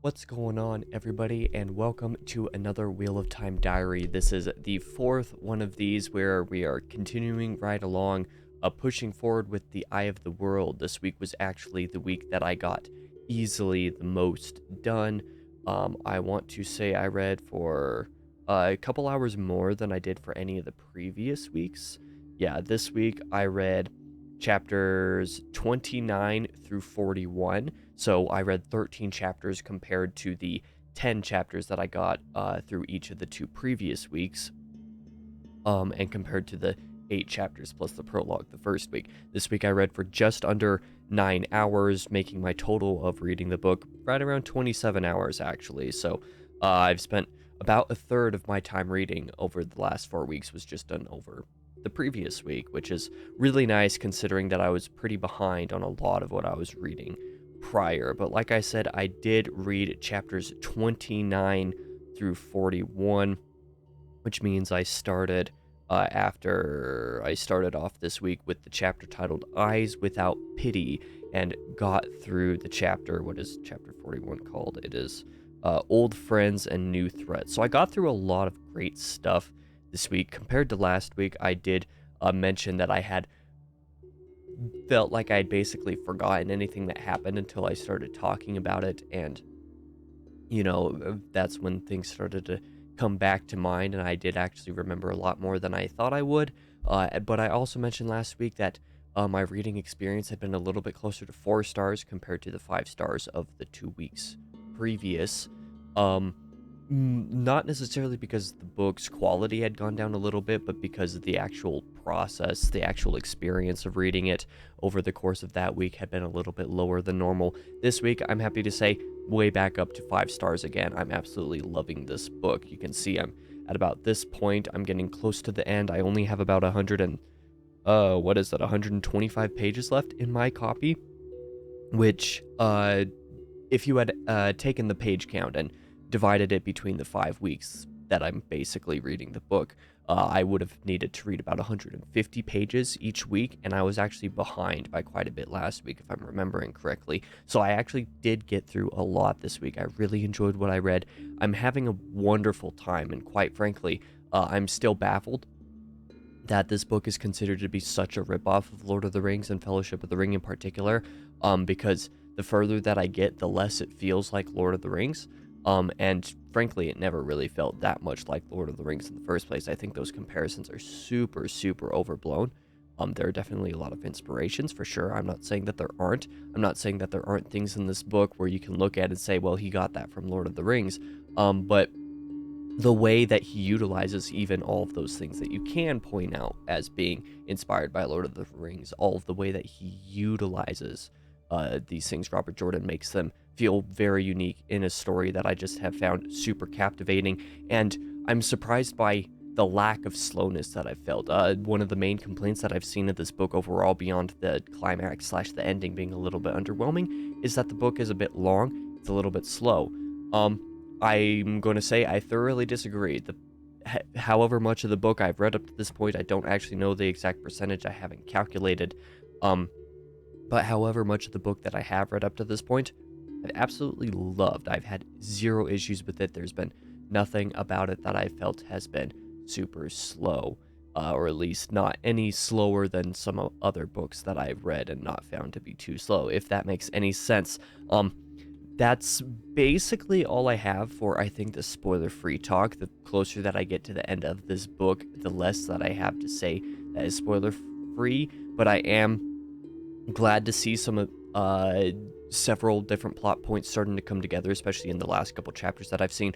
What's going on, everybody, and welcome to another Wheel of Time Diary. This is the fourth one of these where we are continuing right along, pushing forward with the Eye of the World. This week was actually the week that I got easily the most done. I want to say I read for a couple hours more than I did for any of the previous weeks. Yeah, this week I read chapters 29 through 41. So I read 13 chapters compared to the 10 chapters that I got through each of the two previous weeks, and compared to the 8 chapters plus the prologue the first week. This week I read for just under 9 hours, making my total of reading the book right around 27 hours, actually. So I've spent about a third of my time reading over the last 4 weeks was just done over the previous week, which is really nice considering that I was pretty behind on a lot of what I was reading prior. But like I said, I did read chapters 29 through 41, which means I started after I started off this week with the chapter titled Eyes Without Pity, and got through the chapter. What is chapter 41 called? It is Old Friends and New Threats. So I got through a lot of great stuff this week. Compared to last week, I did mention that I had felt like I'd basically forgotten anything that happened until I started talking about it, and that's when things started to come back to mind, and I did actually remember a lot more than I thought I would. But I also mentioned last week that my reading experience had been a little bit closer to 4 stars compared to the 5 stars of the 2 weeks previous. Not necessarily because the book's quality had gone down a little bit, but because of the actual process, the actual experience of reading it over the course of that week had been a little bit lower than normal. This week, I'm happy to say, way back up to 5 stars again. I'm absolutely loving this book. You can see I'm at about this point. I'm getting close to the end. I only have about 125 pages left in my copy, which, if you had taken the page count and divided it between the 5 weeks that I'm basically reading the book, I would have needed to read about 150 pages each week, and I was actually behind by quite a bit last week, if I'm remembering correctly. So I actually did get through a lot this week. I really enjoyed what I read. I'm having a wonderful time, and quite frankly, I'm still baffled that this book is considered to be such a ripoff of Lord of the Rings and Fellowship of the Ring in particular, because the further that I get, the less it feels like Lord of the Rings. And frankly, it never really felt that much like Lord of the Rings in the first place. I think those comparisons are super, super overblown. There are definitely a lot of inspirations for sure. I'm not saying that there aren't. I'm not saying that there aren't things in this book where you can look at and say, well, he got that from Lord of the Rings. But the way that he utilizes even all of those things that you can point out as being inspired by Lord of the Rings, all of the way that he utilizes these things, Robert Jordan makes them feel very unique in a story that I just have found super captivating. And I'm surprised by the lack of slowness that I've felt. One of the main complaints that I've seen of this book overall, beyond the climax / the ending being a little bit underwhelming, is that the book is a bit long. It's a little bit slow. I'm going to say I thoroughly disagree. However much of the book I've read up to this point, I don't actually know the exact percentage. I haven't calculated. But however much of the book that I have read up to this point, I've absolutely loved. I've had 0 issues with it. There's been nothing about it that I felt has been super slow, or at least not any slower than some other books that I've read and not found to be too slow, if that makes any sense. That's basically all I have for, I think, the spoiler-free talk. The closer that I get to the end of this book, the less that I have to say that is spoiler-free, but I am glad to see several different plot points starting to come together, especially in the last couple chapters that I've seen.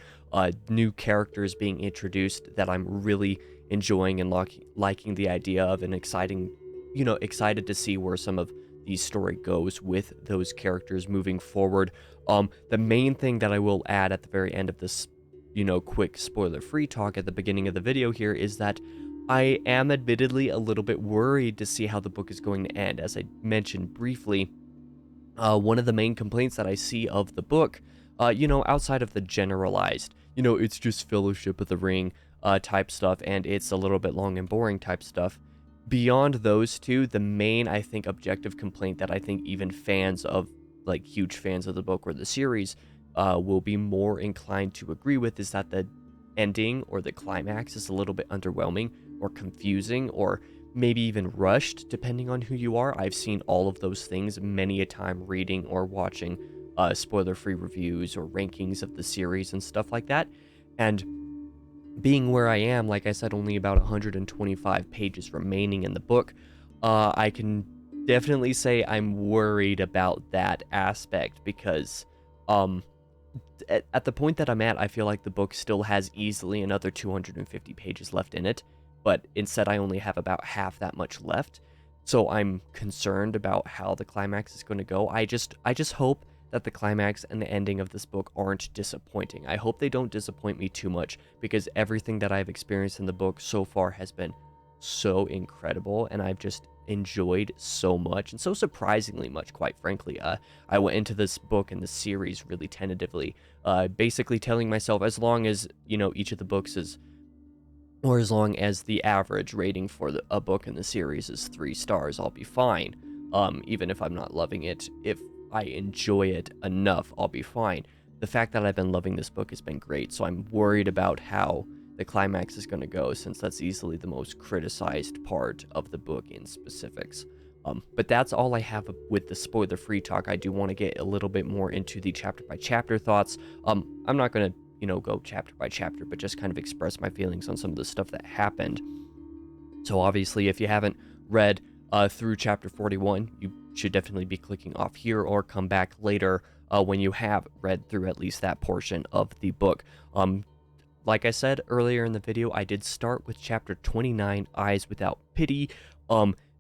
New characters being introduced that I'm really enjoying and liking the idea of, and excited to see where some of the story goes with those characters moving forward. The main thing that I will add at the very end of this, quick spoiler-free talk at the beginning of the video here is that I am admittedly a little bit worried to see how the book is going to end. As I mentioned briefly, one of the main complaints that I see of the book outside of the generalized, it's just Fellowship of the Ring type stuff, and it's a little bit long and boring type stuff. Beyond those two, the main, I think, objective complaint that I think even fans of, like, huge fans of the book or the series will be more inclined to agree with is that the ending or the climax is a little bit underwhelming or confusing or maybe even rushed, depending on who you are. I've seen all of those things many a time reading or watching spoiler-free reviews or rankings of the series and stuff like that. And being where I am, like I said, only about 125 pages remaining in the book, I can definitely say I'm worried about that aspect because at the point that I'm at, I feel like the book still has easily another 250 pages left in it, but instead I only have about half that much left. So I'm concerned about how the climax is going to go. I just hope that the climax and the ending of this book aren't disappointing. I hope they don't disappoint me too much because everything that I've experienced in the book so far has been so incredible and I've just enjoyed so much and so surprisingly much, quite frankly. I went into this book and the series really tentatively, basically telling myself as long as, each of the books is, or as long as the average rating for a book in the series is 3 stars, I'll be fine. Even if I'm not loving it, if I enjoy it enough, I'll be fine. The fact that I've been loving this book has been great, so I'm worried about how the climax is going to go, since that's easily the most criticized part of the book in specifics. But that's all I have with the spoiler-free talk. I do want to get a little bit more into the chapter-by-chapter thoughts. I'm not going to, go chapter by chapter, but just kind of express my feelings on some of the stuff that happened. So obviously, if you haven't read through chapter 41, you should definitely be clicking off here or come back later when you have read through at least that portion of the book. Like I said earlier in the video, I did start with chapter 29, Eyes Without Pity.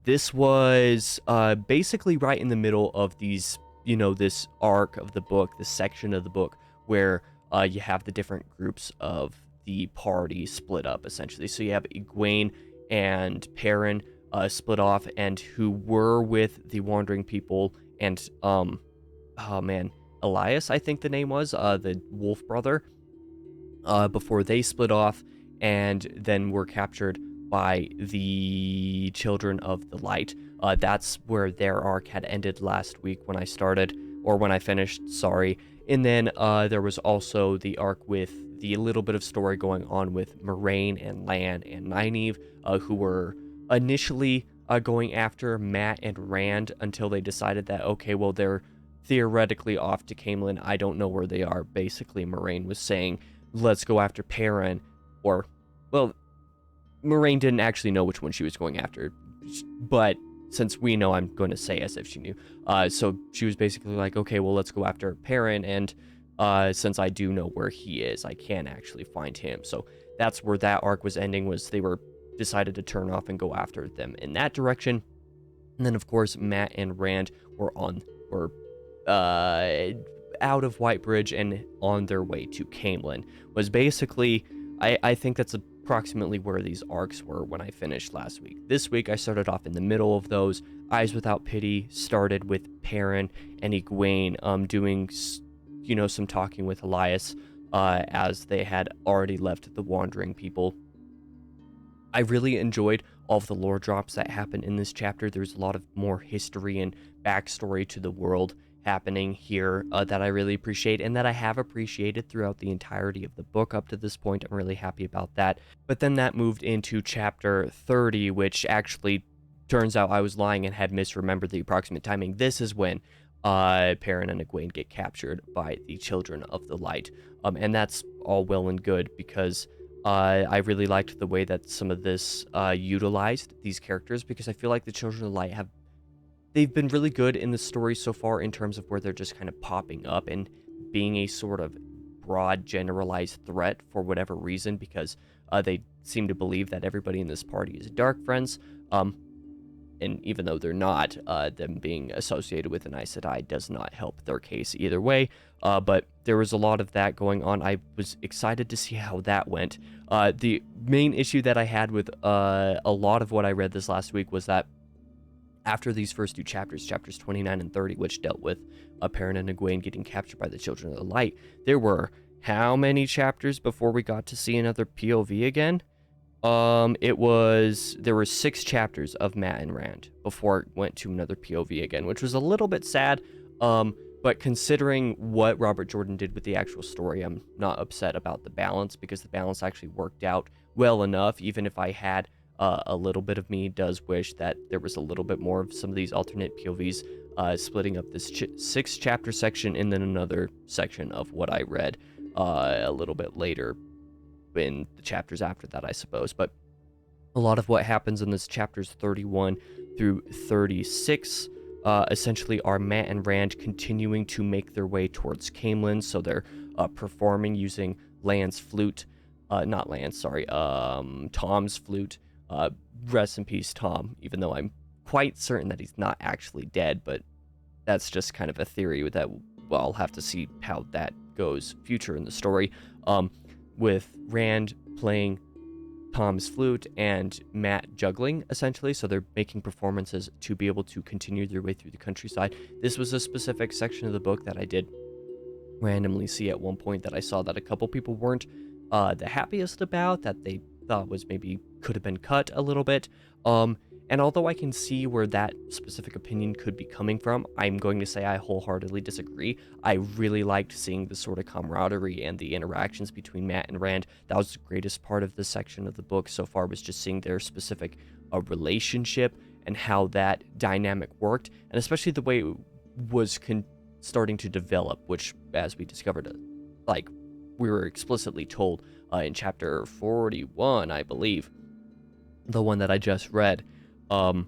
This was basically right in the middle of these, this arc of the book, this section of the book where you have the different groups of the party split up, essentially. So you have Egwene and Perrin split off, and who were with the Wandering People, and, Elias, I think the name was, the wolf brother, before they split off and then were captured by the Children of the Light. That's where their arc had ended last week when I started, or when I finished, sorry. And then there was also the arc with the little bit of story going on with Moraine and Lan and Nynaeve, who were initially going after Matt and Rand until they decided that, okay, well, they're theoretically off to Camelin. I don't know where they are. Basically, Moraine was saying, let's go after Perrin, or, well, Moraine didn't actually know which one she was going after, but since we know, I'm going to say as if she knew. So she was basically like, okay, well, let's go after Perrin, and since I do know where he is, I can actually find him. So that's where that arc was ending, was they were decided to turn off and go after them in that direction. And then, of course, Matt and Rand were out of Whitebridge and on their way to Camelin. Was basically, I think that's approximately where these arcs were when I finished last week. This week, I started off in the middle of those. Eyes Without Pity started with Perrin and Egwene doing, some talking with Elias as they had already left the Wandering People. I really enjoyed all of the lore drops that happened in this chapter. There's a lot of more history and backstory to the world happening here that I really appreciate, and that I have appreciated throughout the entirety of the book up to this point. I'm really happy about that. But then that moved into chapter 30, which actually turns out I was lying and had misremembered the approximate timing. This is when Perrin and Egwene get captured by the Children of the Light. And that's all well and good because I really liked the way that some of this utilized these characters, because I feel like the Children of the Light they've been really good in the story so far in terms of where they're just kind of popping up and being a sort of broad, generalized threat for whatever reason, because they seem to believe that everybody in this party is Dark Friends. And even though they're not, them being associated with an Aes Sedai does not help their case either way. But there was a lot of that going on. I was excited to see how that went. The main issue that I had with a lot of what I read this last week was that After these first two chapters, chapters 29 and 30, which dealt with Perrin and Egwene getting captured by the Children of the Light, there were how many chapters before we got to see another POV again? There were 6 chapters of Mat and Rand before it went to another POV again, which was a little bit sad. But considering what Robert Jordan did with the actual story, I'm not upset about the balance, because the balance actually worked out well enough, even if I had a little bit of me does wish that there was a little bit more of some of these alternate POVs, splitting up this 6 chapter section and then another section of what I read a little bit later in the chapters after that, I suppose. But a lot of what happens in this chapters 31 through 36 essentially are Mat and Rand continuing to make their way towards Caemlyn. So they're performing using Tom's flute. Rest in peace, Tom, even though I'm quite certain that he's not actually dead, but that's just kind of a theory that, well, I'll have to see how that goes future in the story. With Rand playing Tom's flute and Mat juggling, essentially. So they're making performances to be able to continue their way through the countryside. This was a specific section of the book that I did randomly see at one point that I saw that a couple people weren't the happiest about, that they thought was maybe could have been cut a little bit. And although I can see where that specific opinion could be coming from, I'm going to say I wholeheartedly disagree. I really liked seeing the sort of camaraderie and the interactions between Mat and Rand. That was the greatest part of this section of the book so far, was just seeing their specific relationship and how that dynamic worked, and especially the way it was starting to develop, which, as we discovered, like we were explicitly told in chapter 41, I believe, the one that I just read, sort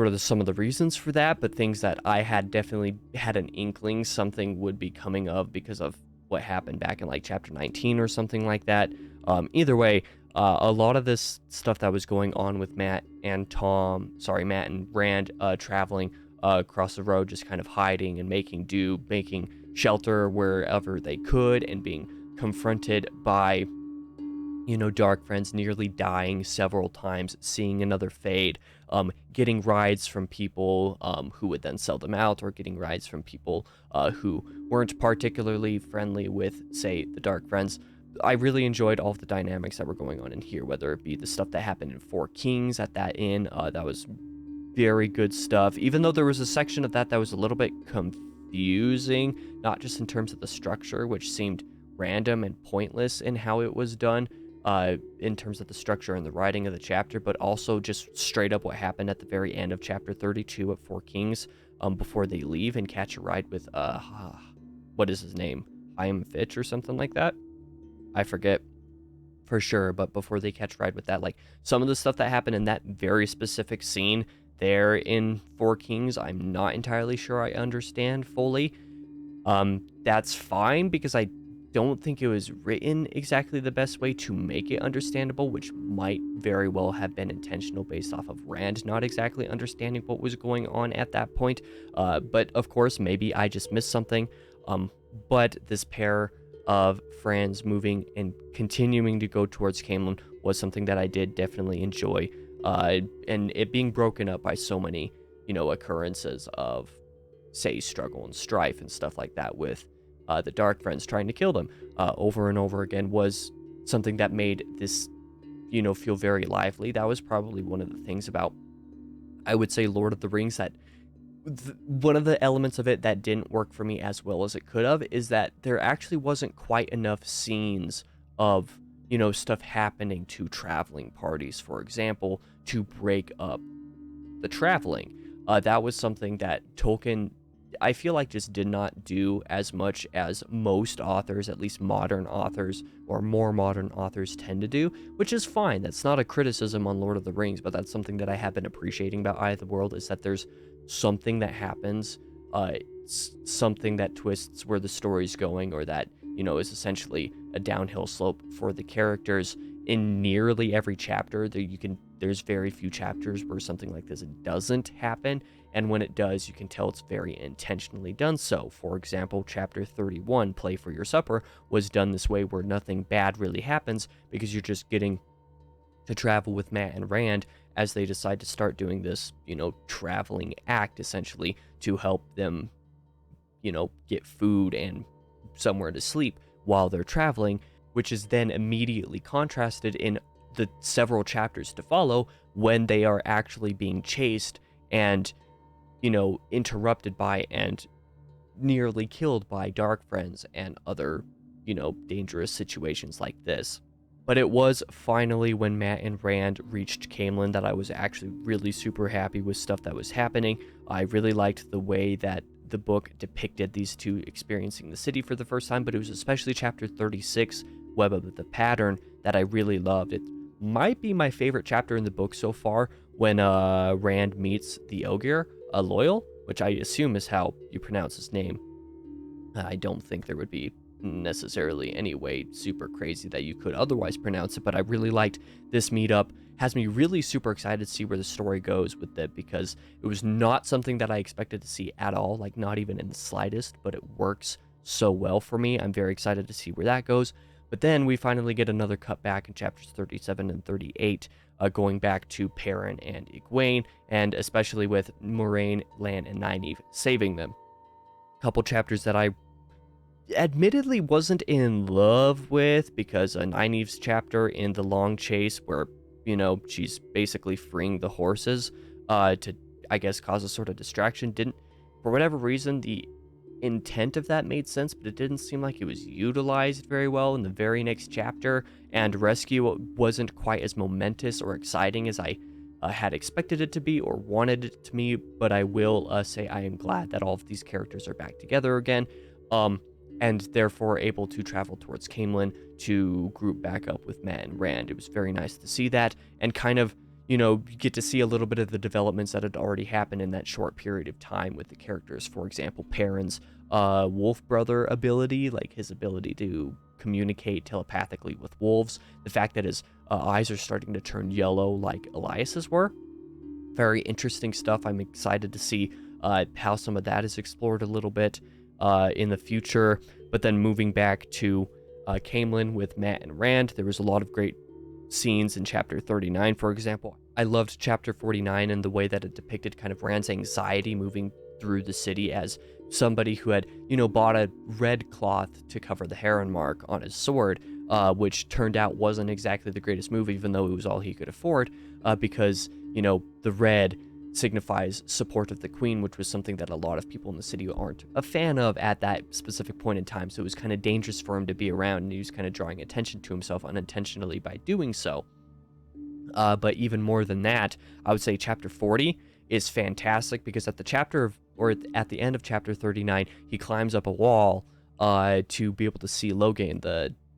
of some of the reasons for that, but things that I had definitely had an inkling something would be coming of because of what happened back in like chapter 19 or something like that. Either way, a lot of this stuff that was going on with Mat and Rand traveling across the road, just kind of hiding and making shelter wherever they could, and being confronted by dark friends, nearly dying several times, seeing another fade, getting rides from people who would then sell them out, or getting rides from people who weren't particularly friendly with, say, the dark friends. I really enjoyed all of the dynamics that were going on in here, whether it be the stuff that happened in Four Kings at that inn. That was very good stuff, even though there was a section of that was a little bit confusing, not just in terms of the structure, which seemed random and pointless in how it was done, in terms of the structure and the writing of the chapter, but also just straight up what happened at the very end of chapter 32 at Four Kings, before they leave and catch a ride with, what is his name? Chaim Fitch or something like that? I forget for sure, but before they catch a ride with that, like some of the stuff that happened in that very specific scene there in Four Kings, I'm not entirely sure I understand fully. That's fine, because I don't think it was written exactly the best way to make it understandable, which might very well have been intentional based off of Rand not exactly understanding what was going on at that point. But of course, maybe I just missed something. But this pair of friends moving and continuing to go towards Caemlyn was something that I did definitely enjoy. And it being broken up by so many, occurrences of, say, struggle and strife and stuff like that with the dark friends trying to kill them over and over again was something that made this, feel very lively. That was probably one of the things about, I would say, Lord of the Rings, that one of the elements of it that didn't work for me as well as it could have is that there actually wasn't quite enough scenes of, stuff happening to traveling parties, for example, to break up the traveling. That was something that Tolkien, I feel like, just did not do as much as most authors, at least modern authors or more modern authors, tend to do, which is fine. That's not a criticism on Lord of the Rings, but that's something that I have been appreciating about Eye of the World, is that there's something that happens, something that twists where the story's going, or that, is essentially a downhill slope for the characters in nearly every chapter. There's very few chapters where something like this doesn't happen, and when it does, you can tell it's very intentionally done so. For example, chapter 31, Play for Your Supper, was done this way, where nothing bad really happens, because you're just getting to travel with Mat and Rand as they decide to start doing this, traveling act essentially to help them, get food and somewhere to sleep while they're traveling, which is then immediately contrasted in the several chapters to follow when they are actually being chased and, interrupted by and nearly killed by dark friends and other, dangerous situations like this. But it was finally when Matt and Rand reached Camelin that I was actually really super happy with stuff that was happening. I really liked the way that the book depicted these two experiencing the city for the first time, but it was especially chapter 36, Web of the Pattern, that I really loved. It might be my favorite chapter in the book so far, when Rand meets the Ogier, Loyal, which I assume is how you pronounce his name. I don't think there would be necessarily any way super crazy that you could otherwise pronounce it, but I really liked this meetup. Has me really super excited to see where the story goes with it, because it was not something that I expected to see at all, like not even in the slightest, but it works so well for me. I'm very excited to see where that goes. But then we finally get another cut back in chapters 37 and 38, going back to Perrin and Egwene, and especially with Moraine, Lan, and Nynaeve saving them. A couple chapters that I admittedly wasn't in love with, because Nynaeve's chapter in the Long Chase, where, she's basically freeing the horses to, I guess, cause a sort of distraction, didn't, for whatever reason, the intent of that made sense, but it didn't seem like it was utilized very well in the very next chapter, and Rescue wasn't quite as momentous or exciting as I had expected it to be or wanted it to be. But I will say I am glad that all of these characters are back together again, and therefore able to travel towards Camelin to group back up with Matt and Rand. It was very nice to see that, and kind of, get to see a little bit of the developments that had already happened in that short period of time with the characters. For example, Perrin's wolf brother ability, like his ability to communicate telepathically with wolves, the fact that his eyes are starting to turn yellow like Elias's were. Very interesting stuff. I'm excited to see how some of that is explored a little bit in the future. But then moving back to Camelin with Matt and Rand, there was a lot of great scenes in chapter 39, for example. I loved chapter 49 and the way that it depicted kind of Rand's anxiety moving through the city as somebody who had, bought a red cloth to cover the heron mark on his sword, which turned out wasn't exactly the greatest move, even though it was all he could afford, because, the red signifies support of the queen, which was something that a lot of people in the city aren't a fan of at that specific point in time. So it was kind of dangerous for him to be around, and he was kind of drawing attention to himself unintentionally by doing so. But even more than that, I would say chapter 40 is fantastic, because at the end of chapter 39, he climbs up a wall to be able to see Logain,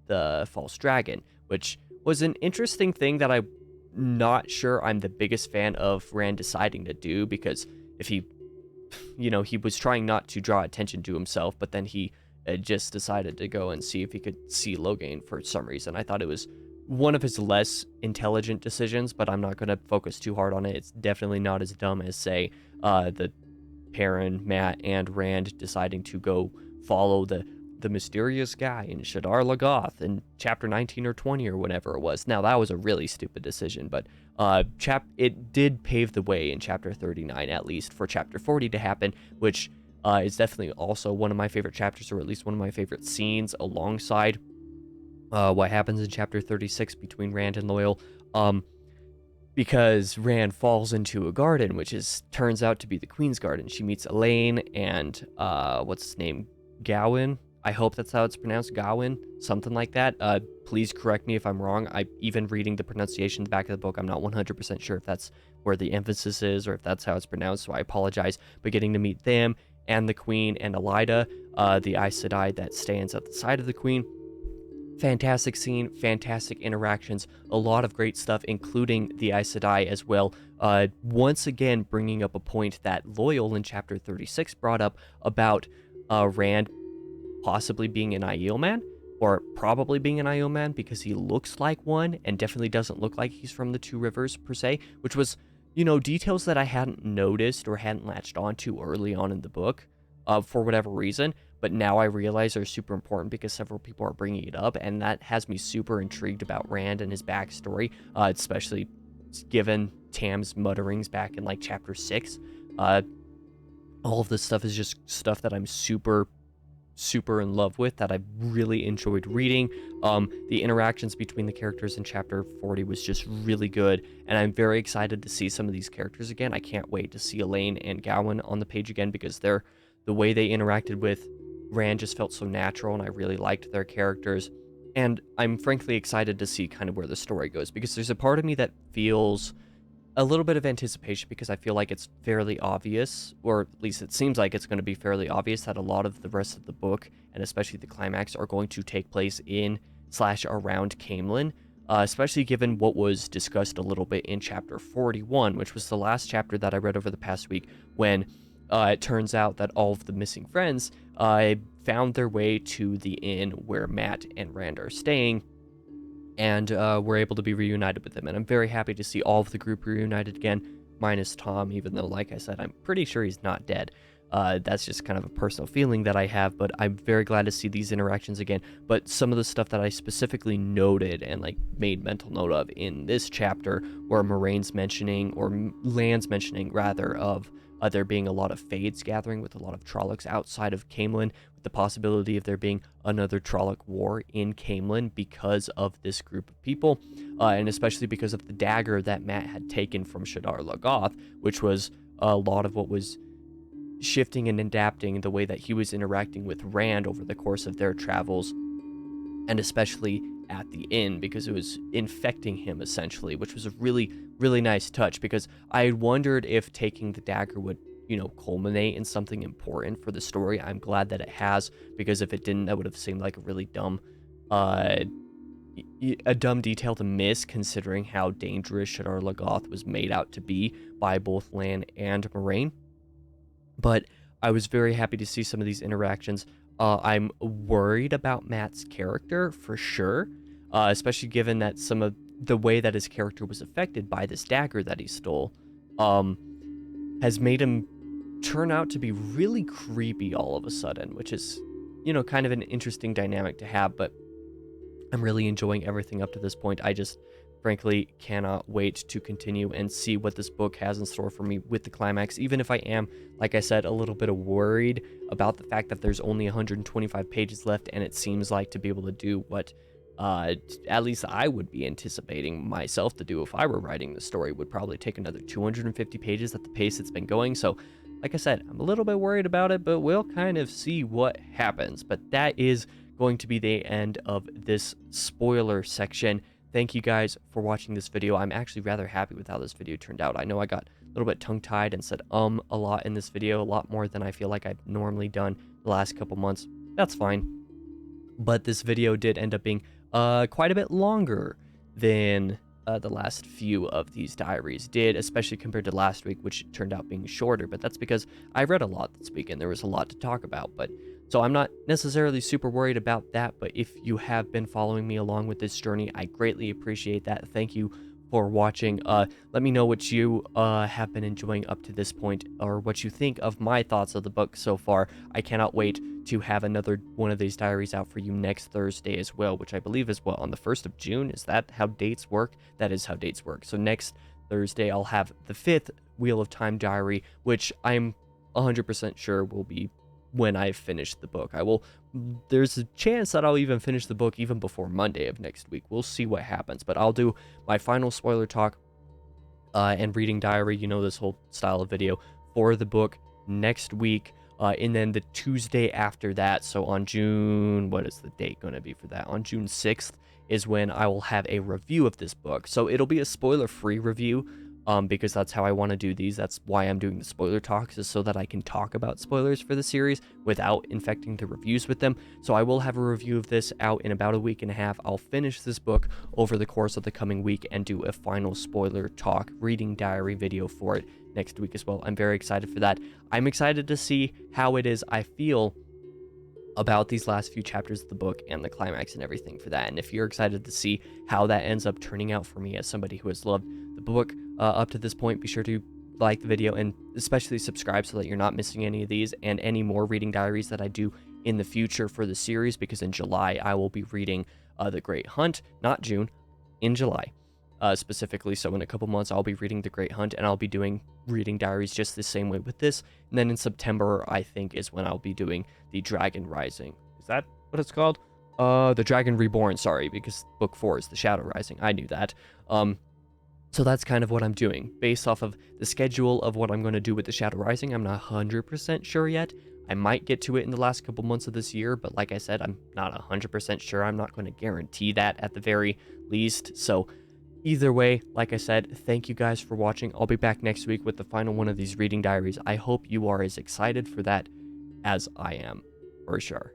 the false dragon, which was an interesting thing that I'm not sure I'm the biggest fan of Rand deciding to do, because if he was trying not to draw attention to himself, but then he just decided to go and see if he could see Logain for some reason. I thought it was one of his less intelligent decisions, but I'm not going to focus too hard on it. It's definitely not as dumb as, say, the Perrin, Matt, and Rand deciding to go follow the mysterious guy in Shadar Logoth in chapter 19 or 20 or whatever it was. Now, that was a really stupid decision, but it did pave the way in chapter 39, at least, for chapter 40 to happen, which is definitely also one of my favorite chapters, or at least one of my favorite scenes, alongside what happens in chapter 36 between Rand and Loyal, because Rand falls into a garden, which turns out to be the Queen's garden. She meets Elaine and what's his name, Gawain. I hope that's how it's pronounced, Gawain, something like that. Please correct me if I'm wrong. Even reading the pronunciation in the back of the book, I'm not 100% sure if that's where the emphasis is or if that's how it's pronounced, so I apologize. But getting to meet them and the Queen and Elida, the Aes Sedai that stands at the side of the Queen. Fantastic scene, fantastic interactions, a lot of great stuff, including the Aes Sedai as well. Once again, bringing up a point that Loyal in chapter 36 brought up about Rand possibly being an Aiel man, or probably being an Aiel man, because he looks like one and definitely doesn't look like he's from the Two Rivers per se, which was, details that I hadn't noticed or hadn't latched onto early on in the book for whatever reason, but now I realize are super important because several people are bringing it up, and that has me super intrigued about Rand and his backstory, especially given Tam's mutterings back in like chapter 6. All of this stuff is just stuff that I'm super in love with, that I really enjoyed reading. The interactions between the characters in chapter 40 was just really good, and I'm very excited to see some of these characters again. I can't wait to see Elaine and Gowan on the page again, because the way they interacted with Rand just felt so natural, and I really liked their characters. And I'm frankly excited to see kind of where the story goes, because there's a part of me that feels a little bit of anticipation, because I feel like it's fairly obvious, or at least it seems like it's going to be fairly obvious, that a lot of the rest of the book, and especially the climax, are going to take place in/around Camelin, especially given what was discussed a little bit in chapter 41, which was the last chapter that I read over the past week, when it turns out that all of the missing friends found their way to the inn where Matt and Rand are staying, and we're able to be reunited with them. And I'm very happy to see all of the group reunited again, minus Tom, even though, like I said, I'm pretty sure he's not dead. That's just kind of a personal feeling that I have, but I'm very glad to see these interactions again. But some of the stuff that I specifically noted and like made mental note of in this chapter, were Moiraine's mentioning, or Lan's mentioning rather, of there being a lot of Fades gathering with a lot of Trollocs outside of Camelin, with the possibility of there being another Trolloc war in Camelin because of this group of people, and especially because of the dagger that Matt had taken from Shadar Logoth, which was a lot of what was shifting and adapting the way that he was interacting with Rand over the course of their travels, and especially at the inn, because it was infecting him essentially, which was a really nice touch, because I wondered if taking the dagger would, culminate in something important for the story. I'm glad that it has, because if it didn't, that would have seemed like a really dumb detail to miss, considering how dangerous Shadar Logoth was made out to be by both Lan and Moiraine. But I was very happy to see some of these interactions. I'm worried about Matt's character for sure, especially given that some of the way that his character was affected by this dagger that he stole has made him turn out to be really creepy all of a sudden, which is, kind of an interesting dynamic to have. But I'm really enjoying everything up to this point. I just frankly cannot wait to continue and see what this book has in store for me with the climax, even if I am, like I said, a little bit worried about the fact that there's only 125 pages left, and it seems like to be able to do what at least I would be anticipating myself to do if I were writing the story would probably take another 250 pages at the pace it's been going. So like I said, I'm a little bit worried about it, but we'll kind of see what happens. But that is going to be the end of this spoiler section. Thank you guys for watching this video. I'm actually rather happy with how this video turned out. I know I got a little bit tongue-tied and said a lot in this video, a lot more than I feel like I've normally done the last couple months. That's fine. But this video did end up being quite a bit longer than the last few of these diaries did, especially compared to last week, which turned out being shorter. But that's because I read a lot this week and there was a lot to talk about. So I'm not necessarily super worried about that, but if you have been following me along with this journey, I greatly appreciate that. Thank you for watching. Let me know what you have been enjoying up to this point, or what you think of my thoughts of the book so far. I cannot wait to have another one of these diaries out for you next Thursday as well, which I believe is on the 1st of June. Is that how dates work? That is how dates work. So next Thursday, I'll have the 5th Wheel of Time diary, which I'm 100% sure will be when I've finished the book. There's a chance that I'll even finish the book even before Monday of next week. We'll see what happens, but I'll do my final spoiler talk and reading diary, this whole style of video, for the book next week. And then the Tuesday after that, so on June, what is the date going to be for that? On June 6th is when I will have a review of this book. So it'll be a spoiler-free review, because that's how I want to do these. That's why I'm doing the spoiler talks, is so that I can talk about spoilers for the series without infecting the reviews with them. So I will have a review of this out in about a week and a half. I'll finish this book over the course of the coming week and do a final spoiler talk reading diary video for it next week as well. I'm very excited for that. I'm excited to see how it is I feel about these last few chapters of the book and the climax and everything for that. And if you're excited to see how that ends up turning out for me as somebody who has loved the book up to this point, be sure to like the video and especially subscribe so that you're not missing any of these and any more reading diaries that I do in the future for the series, because in July I will be reading The Great Hunt, not June, in July. specifically. So in a couple months, I'll be reading The Great Hunt, and I'll be doing reading diaries just the same way with this. And then in September, I think, is when I'll be doing the Dragon Rising. Is that what it's called? The Dragon Reborn, sorry, because book 4 is the Shadow Rising. I knew that. So that's kind of what I'm doing. Based off of the schedule of what I'm going to do with the Shadow Rising, I'm not 100% sure yet. I might get to it in the last couple months of this year, but like I said, I'm not 100% sure. I'm not going to guarantee that at the very least. So either way, like I said, thank you guys for watching. I'll be back next week with the final one of these reading diaries. I hope you are as excited for that as I am, for sure.